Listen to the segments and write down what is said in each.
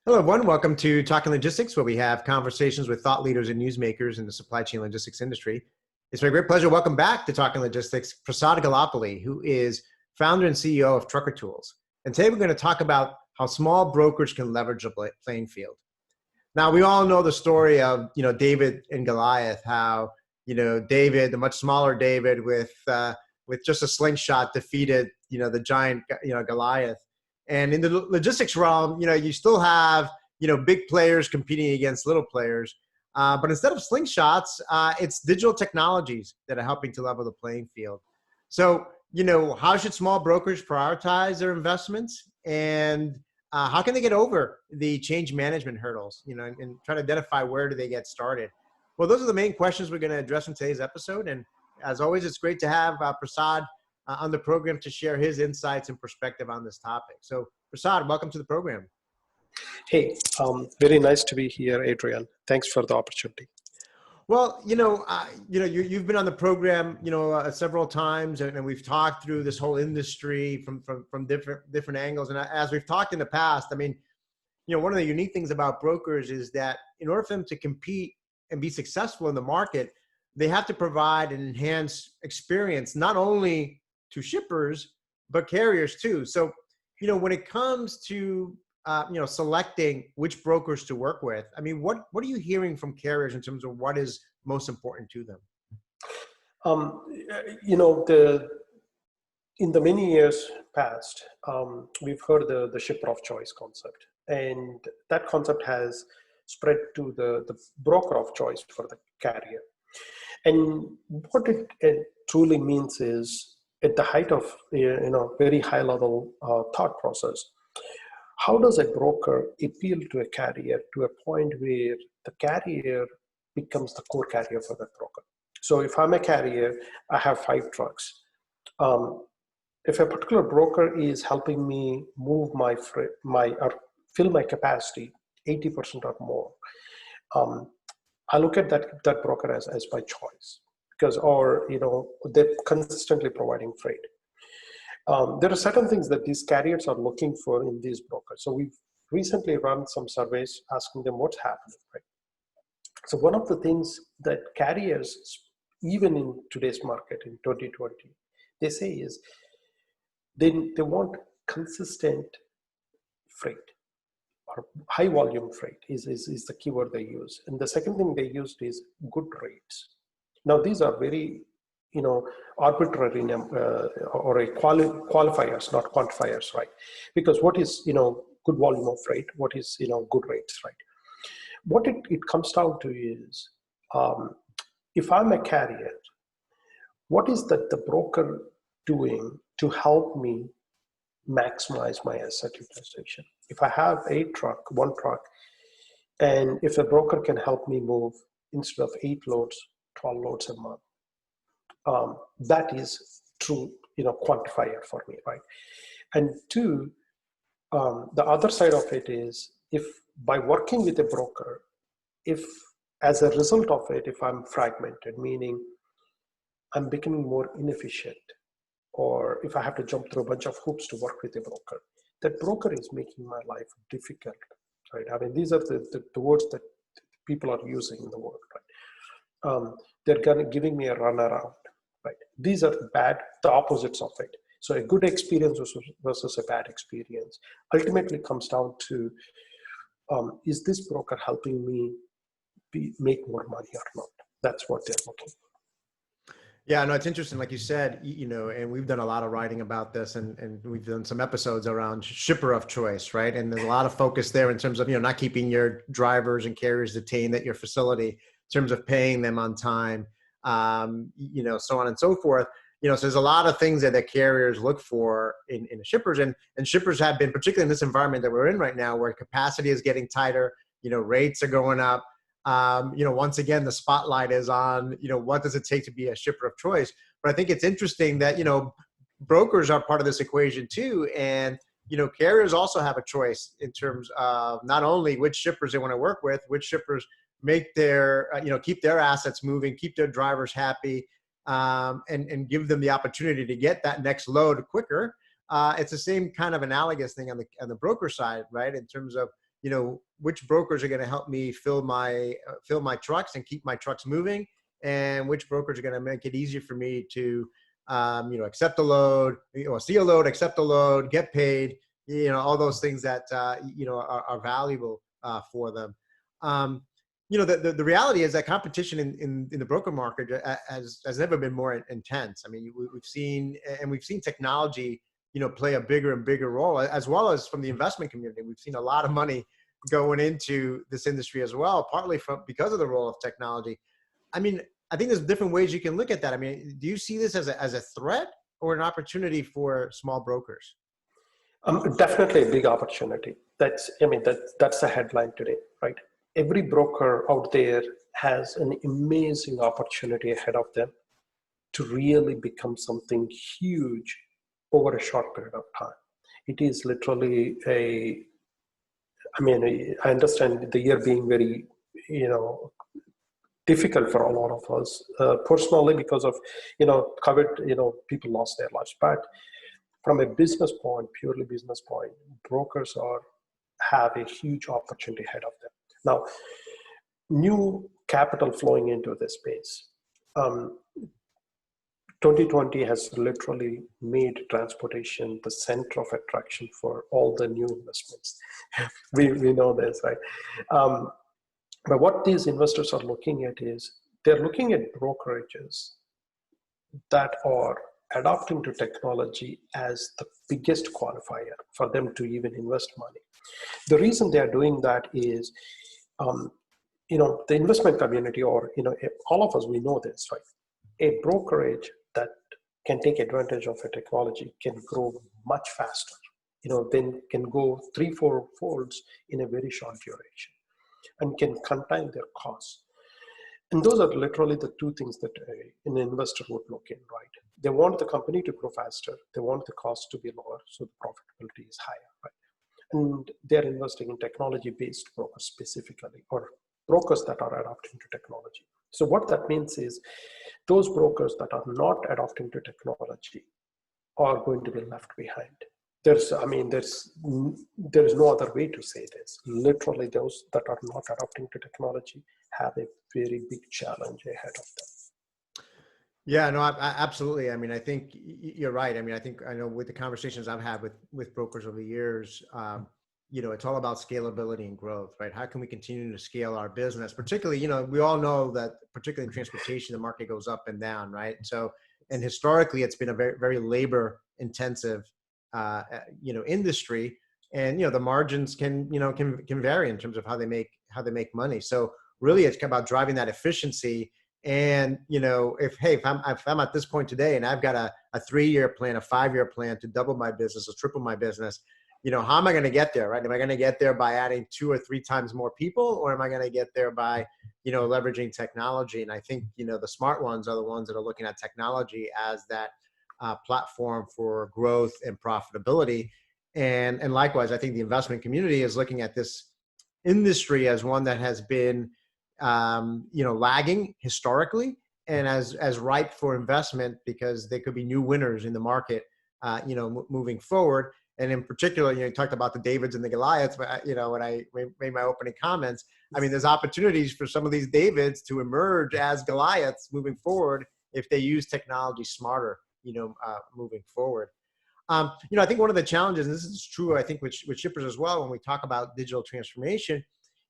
Hello, everyone. Welcome to Talking Logistics, where we have conversations with thought leaders and newsmakers in the supply chain logistics industry. It's my great pleasure to welcome back to Talking Logistics, Prasad, who is founder and CEO of Trucker Tools. And today we're going to talk about how small brokers can leverage a playing field. Now, we all know the story of, David and Goliath, how, David, the much smaller David with just a slingshot defeated, the giant, Goliath. And in the logistics realm, you still have, big players competing against little players. But instead of slingshots, it's digital technologies that are helping to level the playing field. So, how should small brokers prioritize their investments? And how can they get over the change management hurdles, and try to identify where do they get started? Well, those are the main questions we're going to address in today's episode. And as always, it's great to have Prasad on the program to share his insights and perspective on this topic. So Prasad, welcome to the program. Hey, very nice to be here, Adrian. Thanks for the opportunity. Well, you've been on the program, several times, and we've talked through this whole industry from different angles. And as we've talked in the past, I mean, one of the unique things about brokers is that in order for them to compete and be successful in the market, they have to provide an enhanced experience, not only to shippers, but carriers too. So, when it comes to, selecting which brokers to work with, I mean, what are you hearing from carriers in terms of what is most important to them? In the many years past, we've heard the shipper of choice concept, and that concept has spread to the broker of choice for the carrier. And what it truly means is, at the height of very high level thought process, how does a broker appeal to a carrier to a point where the carrier becomes the core carrier for that broker? So if I'm a carrier, I have 5 trucks. If a particular broker is helping me move or fill my capacity 80% or more, I look at that broker as my choice, because they're consistently providing freight. There are certain things that these carriers are looking for in these brokers. So we've recently run some surveys asking them what's happening, right? So one of the things that carriers, even in today's market in 2020, they say is they want consistent freight, or high volume freight is the keyword they use. And the second thing they used is good rates. Now, these are very, arbitrary or qualifiers, not quantifiers, right? Because what is, good volume of freight? What is, good rates, right? What it comes down to is, if I'm a carrier, what is the broker doing to help me maximize my asset utilization? If I have one truck, and if a broker can help me move, instead of 8 loads, 12 loads a month, that is true, quantifier for me, right? And 2, the other side of it is, if by working with a broker, if as a result of it, if I'm fragmented, meaning I'm becoming more inefficient, or if I have to jump through a bunch of hoops to work with a broker, that broker is making my life difficult, right? I mean, these are the words that people are using in the world, right? They're giving me a runaround, right? These are the opposites of it. So a good experience versus a bad experience ultimately comes down to, is this broker helping me make more money or not? That's what they're looking for. Yeah, no, it's interesting. Like you said, and we've done a lot of writing about this, and we've done some episodes around shipper of choice, right? And there's a lot of focus there in terms of, not keeping your drivers and carriers detained at your facility, in terms of paying them on time, so on and so forth. So there's a lot of things that the carriers look for in the shippers, and shippers have been, particularly in this environment that we're in right now, where capacity is getting tighter, rates are going up. Once again, the spotlight is on, what does it take to be a shipper of choice? But I think it's interesting that, brokers are part of this equation too. And, carriers also have a choice in terms of not only which shippers they want to work with, which shippers make their, keep their assets moving, keep their drivers happy, and give them the opportunity to get that next load quicker. It's the same kind of analogous thing on the broker side, right? In terms of, which brokers are going to help me fill my trucks and keep my trucks moving, and which brokers are going to make it easier for me to, accept the load, see a load, accept the load, get paid, all those things that, are valuable for them. The reality is that competition in the broker market has never been more intense. I mean, we've seen technology, play a bigger and bigger role, as well as from the investment community. We've seen a lot of money going into this industry as well, partly because of the role of technology. I mean, I think there's different ways you can look at that. I mean, do you see this as a threat or an opportunity for small brokers? Definitely a big opportunity. That's the headline today, right? Every broker out there has an amazing opportunity ahead of them to really become something huge over a short period of time. It is literally I understand the year being very, difficult for a lot of us personally because of, COVID, people lost their lives. But from a purely business point, brokers have a huge opportunity ahead of them. Now, new capital flowing into this space. 2020 has literally made transportation the center of attraction for all the new investments. we know this, right? But what these investors are looking at is they're looking at brokerages that are adopting to technology as the biggest qualifier for them to even invest money. The reason they are doing that is, the investment community, or all of us, we know this, right? A brokerage that can take advantage of a technology can grow much faster. Then can go 3-4 folds in a very short duration, and can contain their costs. And those are literally the two things that an investor would look in, right? They want the company to grow faster. They want the cost to be lower, so the profitability is higher, right? And they're investing in technology-based brokers specifically, or brokers that are adopting to technology. So what that means is those brokers that are not adopting to technology are going to be left behind. There's no other way to say this. Literally, those that are not adopting to technology have a very big challenge ahead of them. Yeah, no, absolutely. I mean, I think you're right. I mean, I know with the conversations I've had with brokers over the years, it's all about scalability and growth, right? How can we continue to scale our business? Particularly, we all know that particularly in transportation, the market goes up and down, right? So, and historically, it's been a very, very labor intensive, industry, and, the margins can vary in terms of how they make money. So really it's about driving that efficiency. And, if I'm at this point today and I've got a 3-year plan, a 5-year plan to double my business or triple my business, how am I going to get there, right? Am I going to get there by adding 2 or 3 times more people, or am I going to get there by, leveraging technology? And I think, the smart ones are the ones that are looking at technology as that platform for growth and profitability. And likewise, I think the investment community is looking at this industry as one that has been, lagging historically, and as ripe for investment, because there could be new winners in the market, moving forward. And in particular, you talked about the Davids and the Goliaths, but when I made my opening comments, I mean, there's opportunities for some of these Davids to emerge as Goliaths moving forward if they use technology smarter, moving forward. I think one of the challenges, and this is true, I think, with shippers as well, when we talk about digital transformation,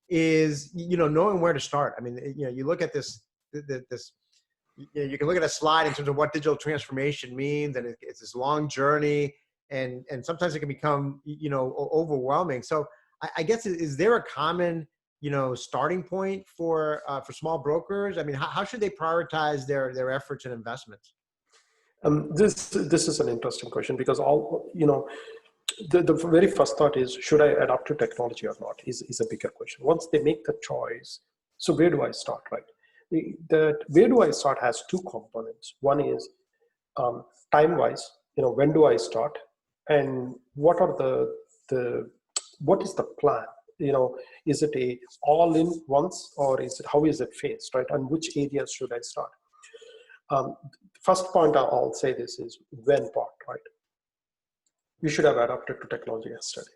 is, knowing where to start. I mean, you look at this, you can look at a slide in terms of what digital transformation means, and it's this long journey, and sometimes it can become, overwhelming. So I guess, is there a common, starting point for small brokers? I mean, how should they prioritize their efforts and investments? This is an interesting question, because the very first thought is, should I adopt to technology or not, is a bigger question. Once they make the choice, so where do I start, right? Where do I start has 2 components. One is time-wise, when do I start, and what is the plan? Is it a all-in once, or how is it phased, right? And which areas should I start? First point I'll say this is when part, right? You should have adapted to technology yesterday.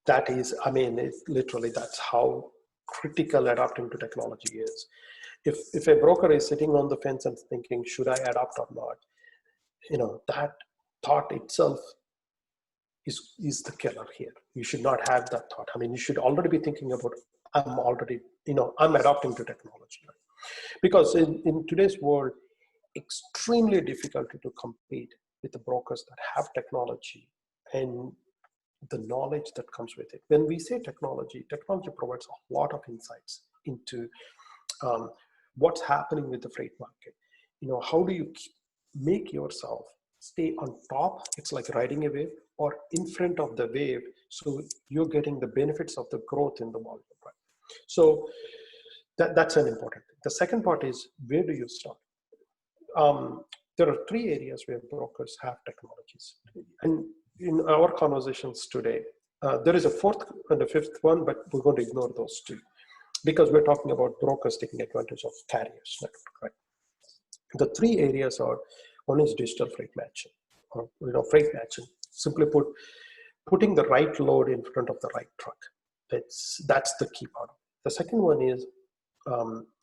that is, I mean, it's literally, that's how critical adapting to technology is. If a broker is sitting on the fence and thinking, should I adapt or not? That thought itself is the killer here. You should not have that thought. I mean, you should already be thinking about, I'm adapting to technology. Right? Because in today's world, extremely difficult to compete with the brokers that have technology and the knowledge that comes with it. When we say technology provides a lot of insights into what's happening with the freight market. How do you make yourself stay on top? It's like riding a wave, or in front of the wave, so you're getting the benefits of the growth in the volume, right? So that's an important thing. The second part is, where do you start? There are three areas where brokers have technologies. And in our conversations today, there is a fourth and a fifth one, but we're going to ignore those two because we're talking about brokers taking advantage of carriers network, right? The three areas are, one is digital freight matching, or freight matching. Simply put, putting the right load in front of the right truck. That's the key part. The second one is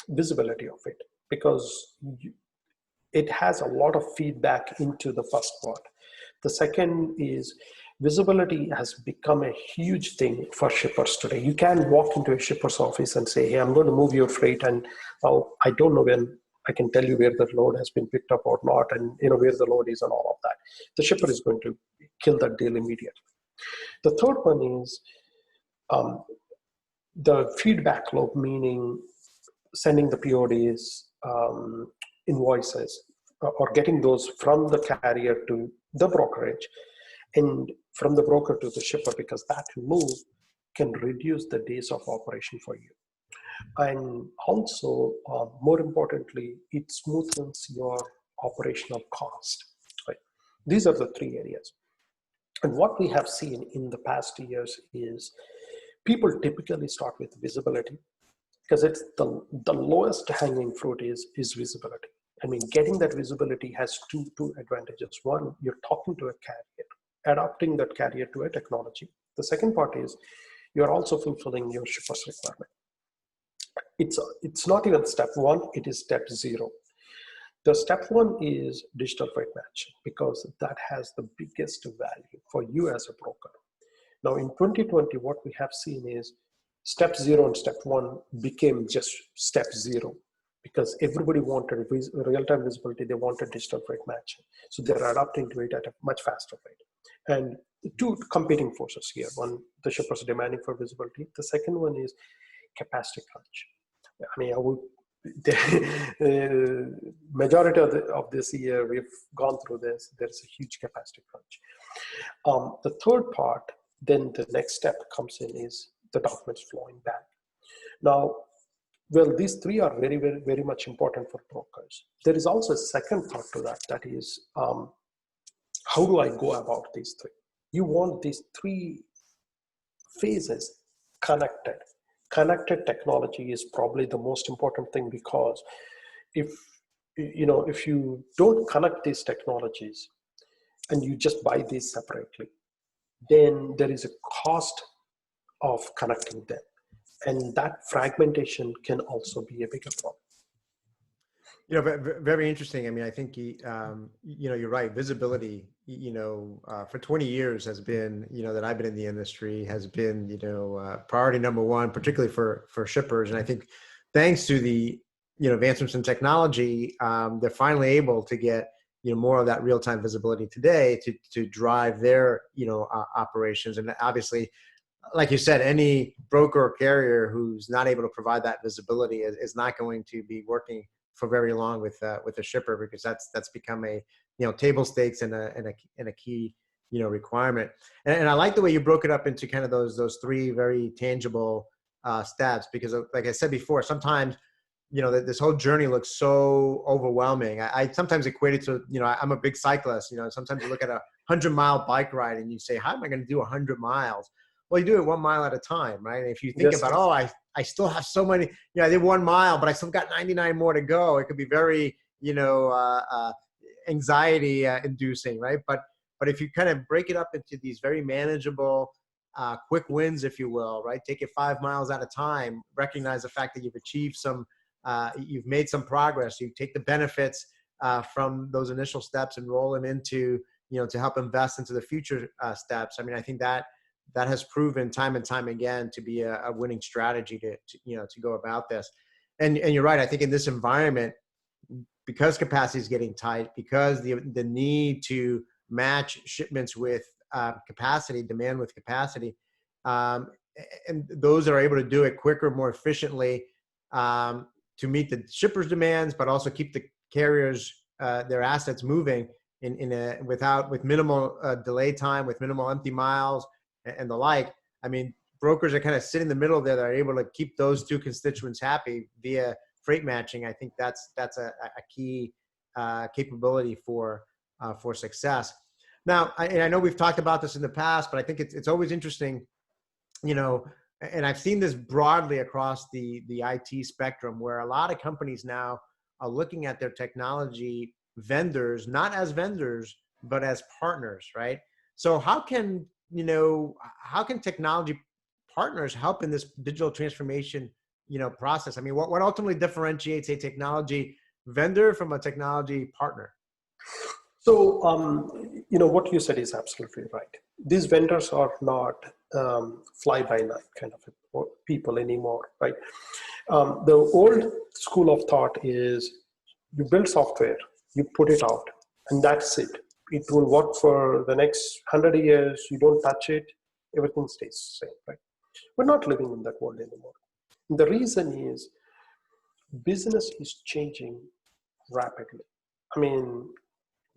visibility of it, because it has a lot of feedback into the first part. The second is, visibility has become a huge thing for shippers today. You can walk into a shipper's office and say, hey, I'm going to move your freight, and I don't know when I can tell you where the load has been picked up or not, and where the load is and all of that. The shipper is going to kill that deal immediately. The third one is the feedback loop, meaning sending the PODs, invoices, or getting those from the carrier to the brokerage, and from the broker to the shipper, because that move can reduce the days of operation for you. And also, more importantly, it smoothens your operational cost. Right? These are the three areas. And what we have seen in the past years is people typically start with visibility, because it's the lowest hanging fruit is visibility. I mean, getting that visibility has two advantages. One, you're talking to a carrier, adapting that carrier to a technology. The second part is you're also fulfilling your shipper's requirement. It's not even step one, it is step zero. The step one is digital freight matching, because that has the biggest value for you as a broker. Now in 2020, what we have seen is step zero and step one became just step zero, because everybody wanted real-time visibility, they wanted digital freight matching. So they're adapting to it at a much faster rate. And two competing forces here. One, the shippers are demanding for visibility. The second one is capacity crunch. I mean, the majority of this year, we've gone through this. There's a huge capacity crunch. The third part, then the next step comes in, is the documents flowing back. Now, well, these three are very, very, very much important for brokers. There is also a second part to that, that is, how do I go about these three? You want these three phases connected. Connected technology is probably the most important thing, because if you don't connect these technologies and you just buy these separately, then there is a cost of connecting them, and that fragmentation can also be a bigger problem. Very interesting. I mean, I think, you're right. Visibility, for 20 years has been, that I've been in the industry, has been, priority number one, particularly for shippers. And I think thanks to the, advancements in technology, they're finally able to get, more of that real-time visibility today to drive their, operations. And obviously, like you said, any broker or carrier who's not able to provide that visibility is not going to be working for very long with a shipper, because that's become a table stakes and a key requirement. And I like the way you broke it up into kind of those three very tangible steps, because like I said before, sometimes this whole journey looks so overwhelming. I sometimes equate it to I'm a big cyclist. Sometimes you look at a 100-mile bike ride and you say, how am I going to do 100 miles? Well, you do it 1 mile at a time, right? And if you think about, I still have so many, I did 1 mile, but I still got 99 more to go. It could be very, anxiety inducing, right? But if you kind of break it up into these very manageable quick wins, if you will, right? Take it 5 miles at a time, recognize the fact that you've achieved you've made some progress. You take the benefits from those initial steps and roll them into, to help invest into the future steps. I mean, I think that has proven time and time again to be a winning strategy to go about this. And you're right. I think in this environment, because capacity is getting tight, because the need to match shipments with capacity, demand with capacity, and those are able to do it quicker, more efficiently, to meet the shippers' demands, but also keep the carriers their assets moving with minimal delay time, with minimal empty miles, and the like. I mean, brokers are kind of sitting in the middle there that are able to keep those two constituents happy via freight matching. I think that's a key capability for success. Now, I know we've talked about this in the past, but I think it's always interesting, and I've seen this broadly across the IT spectrum, where a lot of companies now are looking at their technology vendors, not as vendors, but as partners, right? So how can technology partners help in this digital transformation, process? I mean, what ultimately differentiates a technology vendor from a technology partner? So, what you said is absolutely right. These vendors are not fly-by-night kind of people anymore, right? The old school of thought is you build software, you put it out, and that's it. It will work for the next 100 years. You don't touch it, everything stays the same, right? We're not living in that world anymore. And the reason is business is changing rapidly. I mean,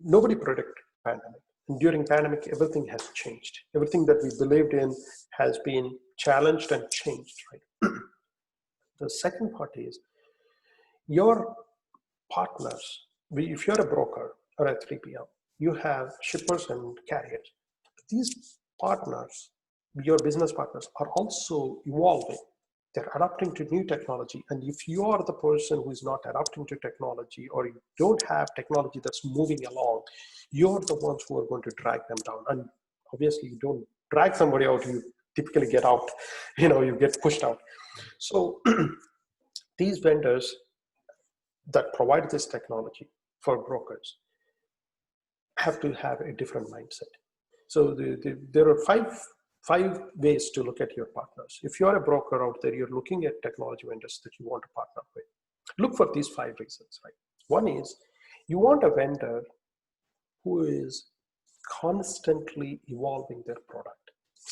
nobody predicted pandemic. And during pandemic, everything has changed. Everything that we believed in has been challenged and changed, right? The second part is your partners. If you're a broker or a 3PL, you have shippers and carriers. These partners, your business partners, are also evolving. They're adapting to new technology. And if you are the person who is not adapting to technology, or you don't have technology that's moving along, you're the ones who are going to drag them down. And obviously, you don't drag somebody out, you typically get out, you get pushed out. So these vendors that provide this technology for brokers have to have a different mindset. So there are five ways to look at your partners. If you're a broker out there, you're looking at technology vendors that you want to partner with. Look for these 5 reasons, right? One is you want a vendor who is constantly evolving their product.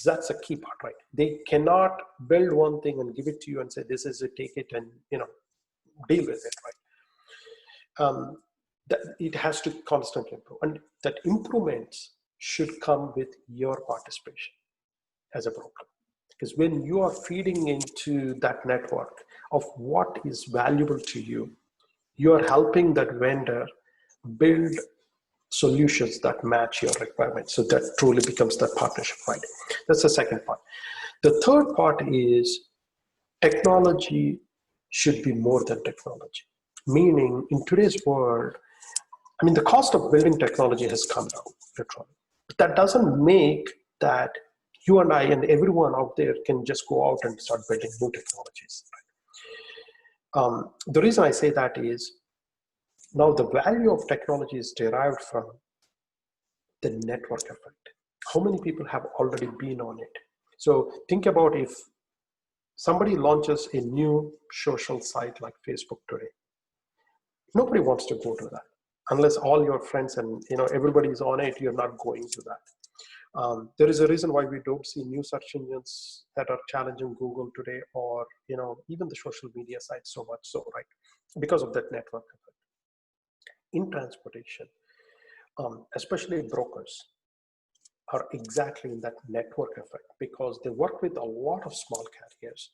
That's a key part, right? They cannot build one thing and give it to you and say, this is it, take it and deal with it, right? That it has to constantly improve, and that improvements should come with your participation as a broker. Because when you are feeding into that network of what is valuable to you, you are helping that vendor build solutions that match your requirements. So that truly becomes that partnership, right? That's the second part. The third part is technology should be more than technology. Meaning, in today's world, the cost of building technology has come down, literally. But that doesn't make that you and I and everyone out there can just go out and start building new technologies. The reason I say that is now the value of technology is derived from the network effect. How many people have already been on it? So think about if somebody launches a new social site like Facebook today. Nobody wants to go to that. Unless all your friends and everybody's on it, you're not going to that. There is a reason why we don't see new search engines that are challenging Google today, or even the social media sites so much so, right? Because of that network effect. In transportation, especially brokers are exactly in that network effect, because they work with a lot of small carriers,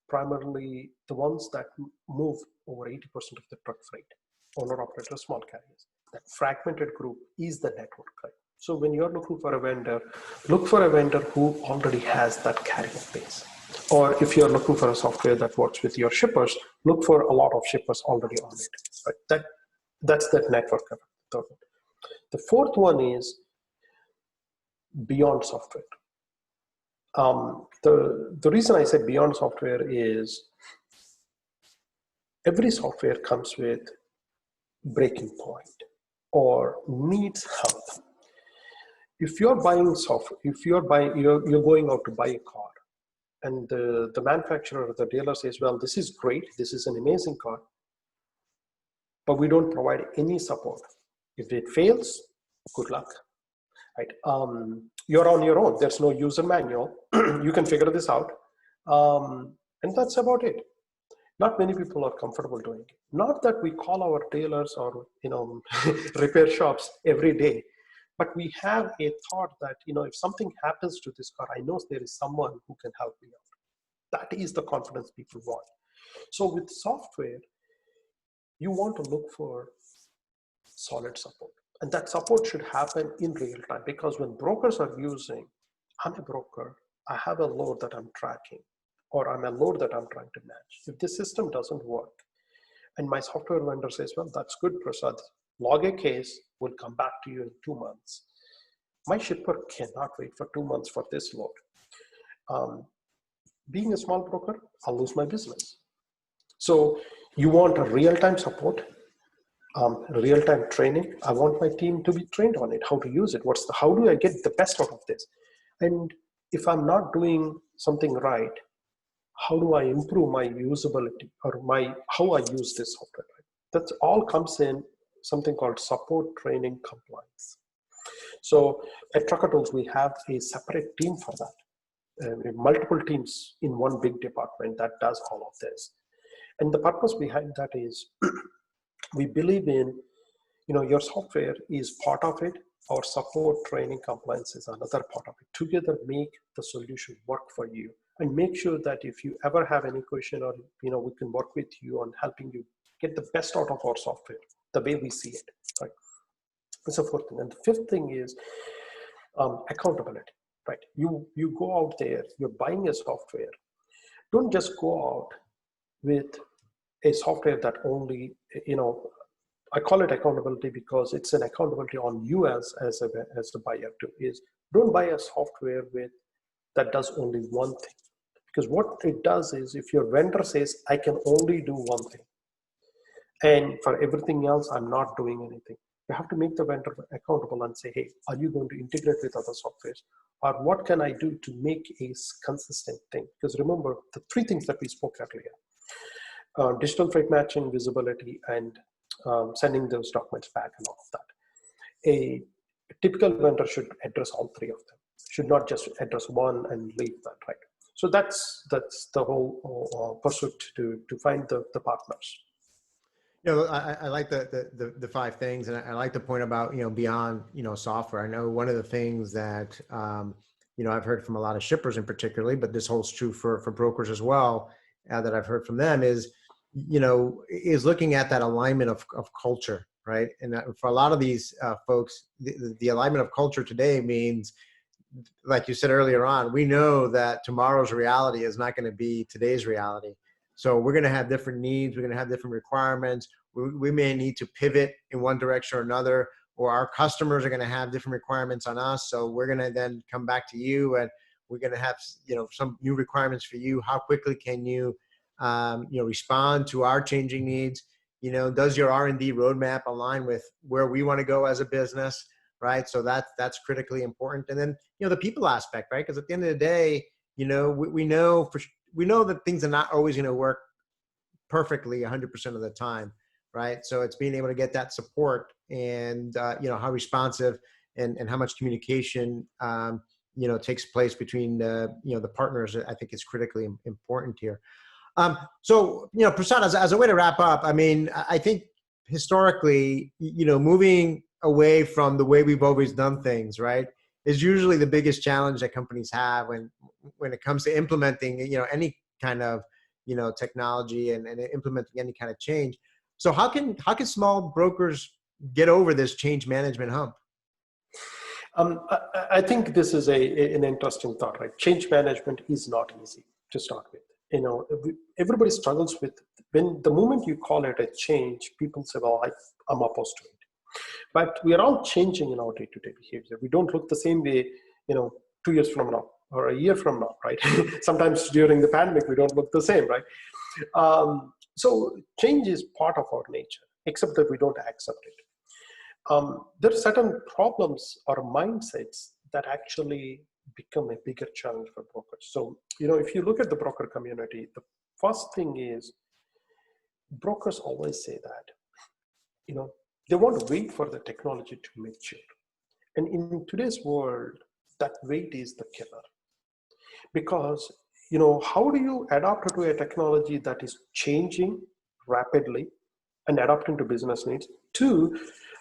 primarily the ones that move over 80% of the truck freight. Owner-operator small carriers. That fragmented group is the network, right? So when you're looking for a vendor, look for a vendor who already has that carrier base. Or if you're looking for a software that works with your shippers, look for a lot of shippers already on it, right? That's that network effect. The fourth one is beyond software. The reason I said beyond software is every software comes with breaking point or needs help. If you're buying software, if you're going out to buy a car, and the manufacturer or the dealer says, well, this is great, this is an amazing car, but we don't provide any support. If it fails, good luck, right? You're on your own. There's no user manual. You can figure this out. And that's about it. Not many people are comfortable doing it. Not that we call our dealers or, repair shops every day, but we have a thought that, if something happens to this car, I know there is someone who can help me out. That is the confidence people want. So with software, you want to look for solid support. And that support should happen in real time, because when brokers are using, I'm a broker, I have a load that I'm tracking, or I'm a load that I'm trying to match. If this system doesn't work, and my software vendor says, well, that's good, Prasad, log a case, we'll come back to you in 2 months. My shipper cannot wait for 2 months for this load. Being a small broker, I'll lose my business. So you want a real-time support, real-time training. I want my team to be trained on it, how to use it. How do I get the best out of this? And if I'm not doing something right, how do I improve my usability or how I use this software? That all comes in something called support, training, compliance. So at Trucker Tools, we have a separate team for that. Multiple teams in one big department that does all of this. And the purpose behind that is we believe in, your software is part of it. Our support, training, compliance is another part of it. Together make the solution work for you, and make sure that if you ever have any question, or we can work with you on helping you get the best out of our software, the way we see it. Right? That's the fourth thing. And the fifth thing is accountability. Right? You go out there, you're buying a software. Don't just go out with a software that only, I call it accountability because it's an accountability on you as a buyer too. Is don't buy a software that does only one thing, because what it does is, if your vendor says I can only do one thing, and for everything else I'm not doing anything, you have to make the vendor accountable and say, hey, are you going to integrate with other softwares, or what can I do to make a consistent thing? Because remember the three things that we spoke earlier: digital freight matching, visibility, and sending those documents back, and all of that. A typical vendor should address all three of them, should not just address one and leave that, right? So that's the whole pursuit to find the partners. I like the five things, and I like the point about beyond software. I know one of the things that I've heard from a lot of shippers in particularly, but this holds true for brokers as well, that I've heard from them is looking at that alignment of culture, right? And for a lot of these folks, the alignment of culture today means, like you said earlier on, we know that tomorrow's reality is not going to be today's reality. So we're going to have different needs. We're going to have different requirements. We may need to pivot in one direction or another, or our customers are going to have different requirements on us. So we're going to then come back to you, and we're going to have some new requirements for you. How quickly can you respond to our changing needs? Does your R&D roadmap align with where we want to go as a business, right? So that's critically important. And then, the people aspect, right? Because at the end of the day, we know that things are not always going to work perfectly 100% of the time, right? So it's being able to get that support, and, how responsive and how much communication, takes place between the partners, I think is critically important here. So, Prasad, as a way to wrap up, I mean, I think historically, moving away from the way we've always done things, right, is usually the biggest challenge that companies have when it comes to implementing, any kind of, technology and implementing any kind of change. So how can small brokers get over this change management hump? I think this is an interesting thought, right? Change management is not easy to start with. Everybody struggles with, when the moment you call it a change, people say, well, I'm opposed to it. But we are all changing in our day-to-day behavior. We don't look the same way, 2 years from now. or a year from now, right? Sometimes during the pandemic, we don't look the same, right? So change is part of our nature, except that we don't accept it. There are certain problems or mindsets that actually become a bigger challenge for brokers. So, if you look at the broker community, the first thing is brokers always say that, they want to wait for the technology to mature. And in today's world, that wait is the killer. Because, how do you adapt to a technology that is changing rapidly and adapting to business needs? Two,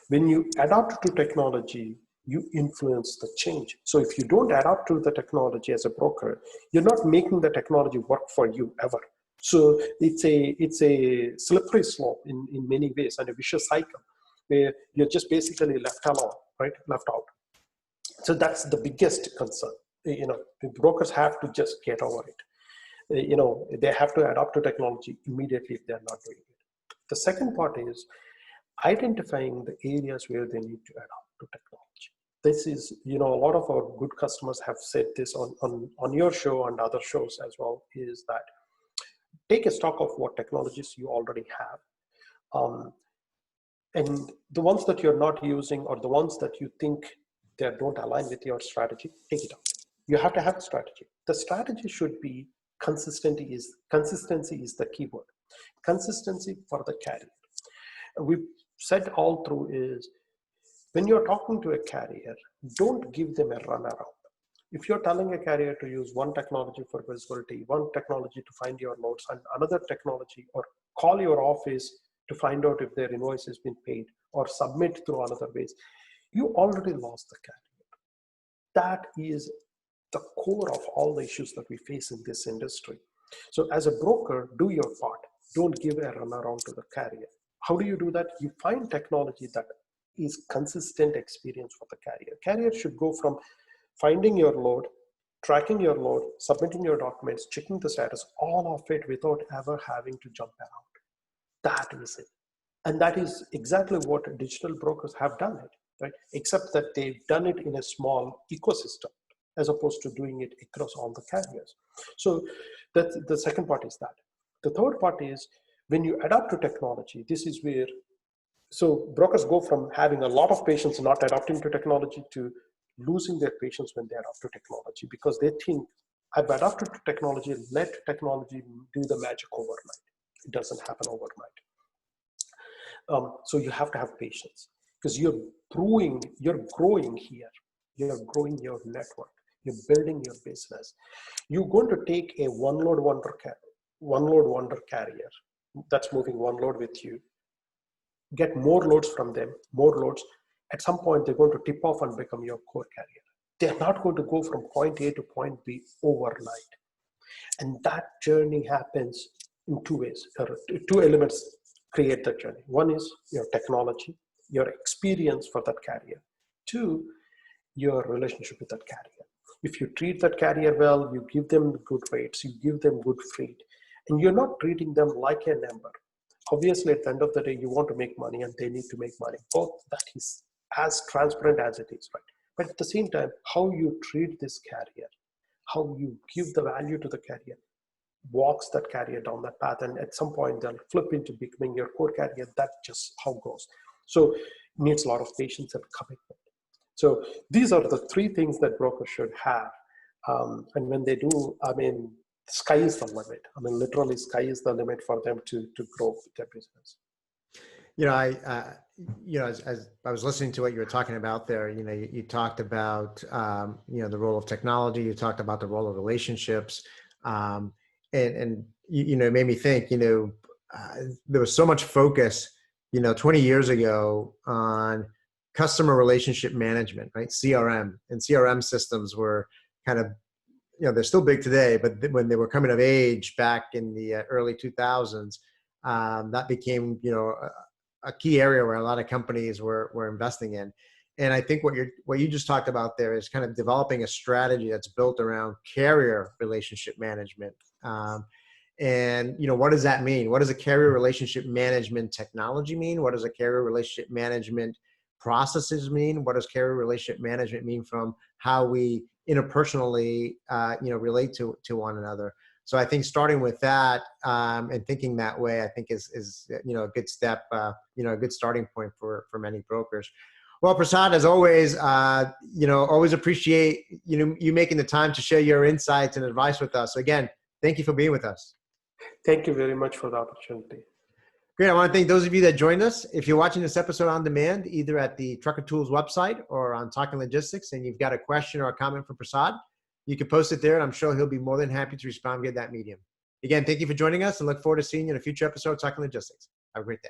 when you adapt to technology, you influence the change. So if you don't adapt to the technology as a broker, you're not making the technology work for you ever. So it's a slippery slope in many ways, and a vicious cycle where you're just basically left alone, right? Left out. So that's the biggest concern. The brokers have to just get over it. They have to adapt to technology immediately if they're not doing it. The second part is identifying the areas where they need to adapt to technology. This is, a lot of our good customers have said this on your show and other shows as well, is that take a stock of what technologies you already have. And the ones that you're not using, or the ones that you think they don't align with your strategy, take it out. You have to have a strategy. The strategy should be consistency is the keyword. Consistency for the carrier. We've said all through is, when you're talking to a carrier, don't give them a runaround. If you're telling a carrier to use one technology for visibility, one technology to find your notes, and another technology, or call your office to find out if their invoice has been paid, or submit through another ways, you already lost the carrier. That is the core of all the issues that we face in this industry. So as a broker, do your part. Don't give a runaround to the carrier. How do you do that? You find technology that is consistent experience for the carrier. Carrier should go from finding your load, tracking your load, submitting your documents, checking the status, all of it without ever having to jump around. That is it. And that is exactly what digital brokers have done it, right? Except that they've done it in a small ecosystem, as opposed to doing it across all the carriers. So that's the second part is that. The third part is, when you adapt to technology, this is where, so brokers go from having a lot of patience not adapting to technology to losing their patience when they adapt to technology, because they think, I've adapted to technology, let technology do the magic overnight. It doesn't happen overnight. So you have to have patience, because you're growing here. You're growing your network. You're building your business. You're going to take a one load wonder carrier that's moving one load with you, get more loads from them, more loads. At some point, they're going to tip off and become your core carrier. They're not going to go from point A to point B overnight. And that journey happens in two ways. Two elements create that journey. One is your technology, your experience for that carrier. Two, your relationship with that carrier. If you treat that carrier well, you give them good rates, you give them good freight, and you're not treating them like a number. Obviously, at the end of the day, you want to make money and they need to make money. Both that is as transparent as it is, right? But at the same time, how you treat this carrier, how you give the value to the carrier, walks that carrier down that path, and at some point they'll flip into becoming your core carrier. That's just how it goes. So it needs a lot of patience and commitment. So these are the three things that brokers should have. And when they do, sky is the limit. Literally sky is the limit for them to grow their business. As I was listening to what you were talking about there, you talked about, the role of technology, you talked about the role of relationships, and it made me think, there was so much focus, 20 years ago on customer relationship management, right? CRM, and CRM systems were kind of, they're still big today, but when they were coming of age back in the early 2000s, that became, a key area where a lot of companies were investing in. And I think what you just talked about there is kind of developing a strategy that's built around carrier relationship management. And what does that mean? What does a carrier relationship management technology mean? What does a carrier relationship management processes mean? What does carrier relationship management mean from how we interpersonally, relate to one another. So I think starting with that and thinking that way, I think is a good step, a good starting point for many brokers. Well, Prasad, as always, always appreciate you making the time to share your insights and advice with us. So again, thank you for being with us. Thank you very much for the opportunity. Great. I want to thank those of you that joined us. If you're watching this episode on demand, either at the Trucker Tools website or on Talking Logistics, and you've got a question or a comment for Prasad, you can post it there, and I'm sure he'll be more than happy to respond via that medium. Again, thank you for joining us, and look forward to seeing you in a future episode of Talking Logistics. Have a great day.